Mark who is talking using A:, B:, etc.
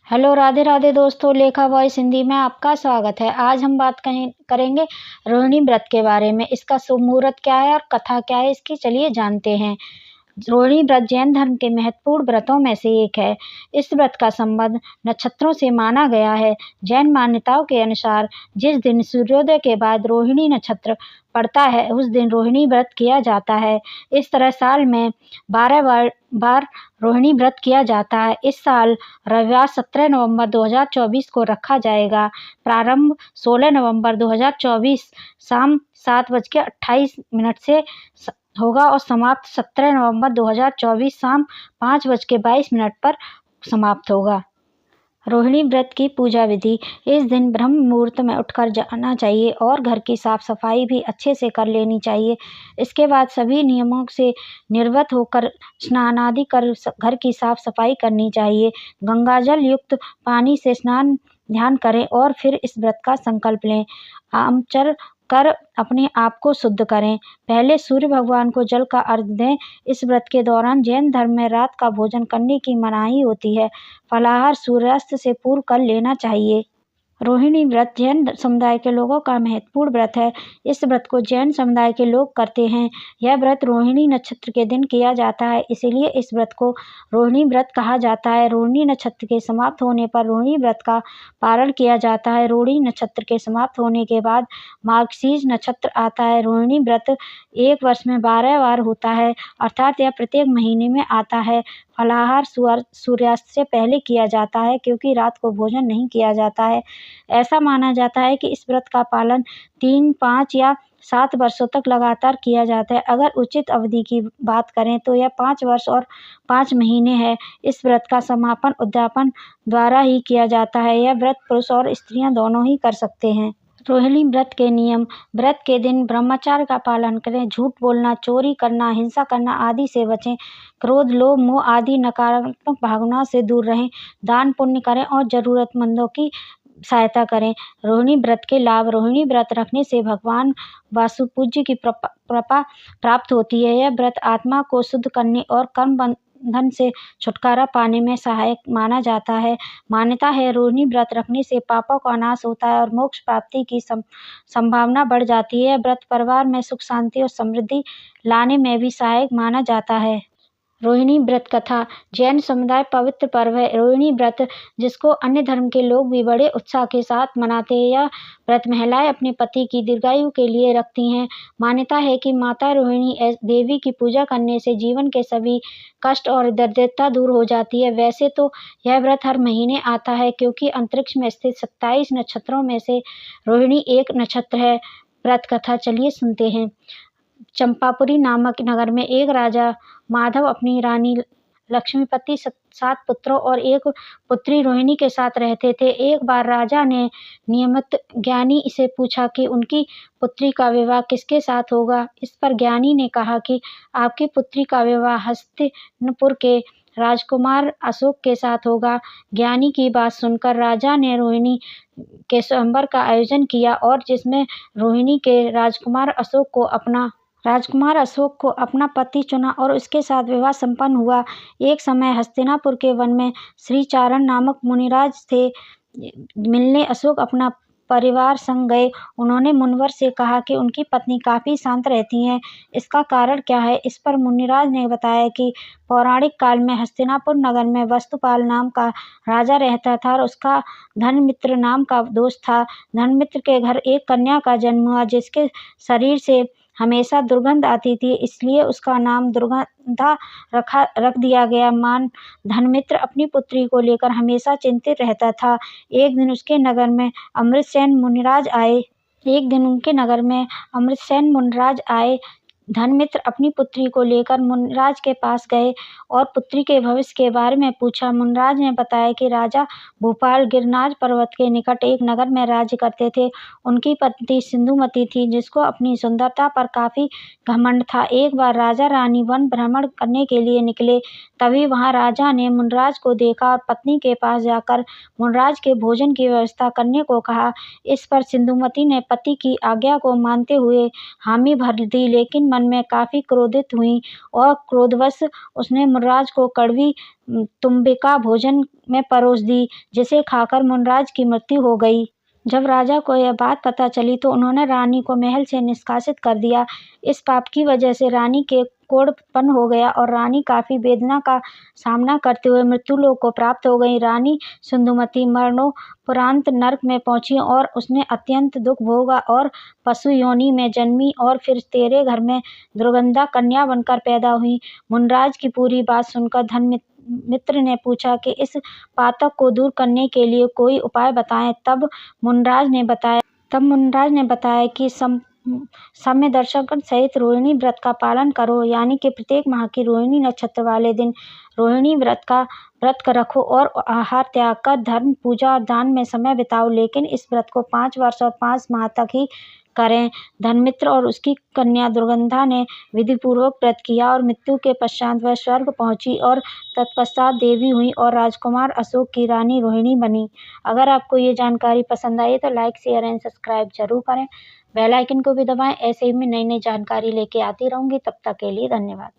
A: Hello, Radhe Radhe दोस्तों। लेखा voice Hindi में आपका स्वागत है। आज हम बात करेंगे रोहिणी व्रत के बारे में। इसका शुभ मुहूर्त क्या है और कथा क्या है, इसकी चलिए जानते हैं। रोहिणी व्रत जैन धर्म के महत्वपूर्ण व्रतों में से एक है। इस व्रत का संबंध नक्षत्रों से माना गया है। जैन मान्यताओं के अनुसार जिस दिन सूर्योदय के बाद रोहिणी नक्षत्र पड़ता है उस दिन रोहिणी व्रत किया जाता है। इस तरह साल में 12 बार रोहिणी व्रत किया जाता है। इस साल रविवार 17 नवंबर 2024 को रखा जाएगा। प्रारंभ 16 नवंबर 2024 शाम 7:28 से होगा और समाप्त 17 नवंबर 2024 शाम 5:22 पर समाप्त होगा। रोहिणी व्रत की पूजा विधि। इस दिन ब्रह्म मुहूर्त में उठकर जाना चाहिए और घर की साफ सफाई भी अच्छे से कर लेनी चाहिए। इसके बाद सभी नियमों से निर्वत होकर स्नान आदि कर घर की साफ सफाई करनी चाहिए। गंगाजल युक्त पानी से स्नान ध्यान करें और फिर इस व्रत का संकल्प लें। आमचर कर अपने आप को शुद्ध करें। पहले सूर्य भगवान को जल का अर्घ्य दें। इस व्रत के दौरान जैन धर्म में रात का भोजन करने की मनाही होती है। फलाहार सूर्यास्त से पूर्व कर लेना चाहिए। रोहिणी व्रत जैन समुदाय के लोगों का महत्वपूर्ण व्रत है। इस व्रत को जैन समुदाय के लोग करते हैं। यह व्रत रोहिणी नक्षत्र के दिन किया जाता है, इसलिए इस व्रत को रोहिणी व्रत कहा जाता है। रोहिणी नक्षत्र के समाप्त होने पर रोहिणी व्रत का पारण किया जाता है। रोहिणी नक्षत्र के समाप्त होने के बाद मार्गशीर्ष नक्षत्र आता है। रोहिणी व्रत एक वर्ष में 12 बार होता है, अर्थात यह प्रत्येक महीने में आता है। फलाहार सूर्यास्त से पहले किया जाता है, क्योंकि रात को भोजन नहीं किया जाता है। ऐसा माना जाता है कि इस व्रत का पालन 3, 5 या 7 वर्षों तक लगातार किया जाता है। अगर उचित अवधि की बात करें तो यह 5 वर्ष और 5 महीने है। इस व्रत का समापन उद्यापन द्वारा ही किया जाता है। यह व्रत पुरुष और स्त्रियां दोनों ही कर सकते हैं। रोहिणी व्रत के नियम। व्रत के दिन ब्रह्मचर्य का पालन करें। झूठ बोलना, चोरी करना, हिंसा करना आदि से बचें। क्रोध, लोभ, मोह आदि नकारात्मक भावनाओं से दूर रहें। दान पुण्य करें और जरूरतमंदों की सहायता करें। रोहिणी व्रत के लाभ। रोहिणी व्रत रखने से भगवान वासुपूज्य की कृपा प्राप्त होती है। यह व्रत आत्मा को शुद्ध करने और कर्म बंधन से छुटकारा पाने में सहायक माना जाता है। मान्यता है रोहिणी व्रत रखने से पापों का नाश होता है और मोक्ष प्राप्ति की संभावना बढ़ जाती है। यह व्रत परिवार में सुख, शांति और समृद्धि लाने में भी सहायक माना जाता है। रोहिणी व्रत कथा। जैन समुदाय पवित्र पर्व है रोहिणी व्रत, जिसको अन्य धर्म के लोग भी बड़े उत्साह के साथ मनाते हैं। यह व्रत महिलाएं अपने पति की दीर्घायु के लिए रखती हैं। मान्यता है कि माता रोहिणी देवी की पूजा करने से जीवन के सभी कष्ट और दरिद्रता दूर हो जाती है। वैसे तो यह व्रत हर महीने आता है, क्योंकि अंतरिक्ष में स्थित 27 नक्षत्रों में से रोहिणी एक नक्षत्र है। व्रत कथा चलिए सुनते हैं। चंपापुरी नामक नगर में एक राजा माधव अपनी रानी लक्ष्मीपति 7 पुत्रों और एक पुत्री रोहिणी के साथ रहते थे। एक बार राजा ने नियमित ज्ञानी से पूछा कि उनकी पुत्री का विवाह किसके साथ होगा। इस पर ज्ञानी ने कहा कि आपकी पुत्री का विवाह हस्तिनापुर के राजकुमार अशोक के साथ होगा। ज्ञानी की बात सुनकर राजा ने रोहिणी के स्वयंवर का आयोजन किया और जिसमें रोहिणी के राजकुमार अशोक को अपना पति चुना और उसके साथ विवाह संपन्न हुआ। एक समय हस्तिनापुर के वन में श्रीचारण नामक मुनिराज से मिलने अशोक अपना परिवार संग गए। उन्होंने मुनिवर से कहा कि उनकी पत्नी काफी शांत रहती हैं, इसका कारण क्या है। इस पर मुनिराज ने बताया कि पौराणिक काल में हस्तिनापुर नगर में वस्तुपाल नाम का राजा रहता था और उसका धनमित्र नाम का दोस्त था। धनमित्र के घर एक कन्या का जन्म हुआ, जिसके शरीर से हमेशा दुर्गंध आती थी, इसलिए उसका नाम दुर्गंधा रख दिया गया। धनमित्र अपनी पुत्री को लेकर हमेशा चिंतित रहता था। एक दिन उनके नगर में अमृतसेन मुनिराज आए। धनमित्र अपनी पुत्री को लेकर मुनिराज के पास गए और पुत्री के भविष्य के बारे में पूछा। मुनिराज ने बताया कि राजा भूपाल गिरनार पर्वत के निकट एक नगर में राज्य करते थे। उनकी पत्नी सिंधुमती थी, जिसको अपनी सुंदरता पर काफी घमंड था। एक बार राजा रानी वन भ्रमण करने के लिए निकले, तभी वहां राजा ने मुनिराज को देखा और पत्नी के पास जाकर मुनिराज के भोजन की व्यवस्था करने को कहा। इस पर सिंधुमती ने पति की आज्ञा को मानते हुए हामी भर दी, लेकिन मन में काफ़ी क्रोधित हुई और क्रोधवश उसने मुनराज को कड़वी तुम्बिका भोजन में परोस दी, जिसे खाकर मुनराज की मृत्यु हो गई। जब राजा को यह बात पता चली तो उन्होंने रानी को महल से निष्कासित कर दिया। इस पाप की वजह से रानी के कोढ़ उत्पन्न हो गया और रानी काफ़ी वेदना का सामना करते हुए मृत्युलोक को प्राप्त हो गई। रानी सुंदुमती मरणोपरांत नरक में पहुंची और उसने अत्यंत दुख भोगा और पशु योनि में जन्मी और फिर तेरे घर में दुर्गंधा कन्या बनकर पैदा हुई। मुनराज की पूरी बात सुनकर धर्ममित्र ने पूछा कि इस पातक को दूर करने के लिए कोई उपाय बताएं। तब मुनराज ने बताया कि सम्य दर्शन सहित रोहिणी व्रत का पालन करो, यानी कि प्रत्येक माह की रोहिणी नक्षत्र वाले दिन रोहिणी व्रत रखो और आहार त्याग कर धर्म, पूजा और दान में समय बिताओ, लेकिन इस व्रत को 5 वर्ष और 5 माह तक ही करें। धर्ममित्र और उसकी कन्या दुर्गंधा ने विधिपूर्वक व्रत किया और मृत्यु के पश्चात वह स्वर्ग पहुंची और तत्पश्चात देवी हुई और राजकुमार अशोक की रानी रोहिणी बनी। अगर आपको ये जानकारी पसंद आई तो लाइक, शेयर एंड सब्सक्राइब जरूर करें। बेल आइकन को भी दबाएं। ऐसे ही मैं नई नई जानकारी लेके आती रहूंगी। तब तक के लिए धन्यवाद।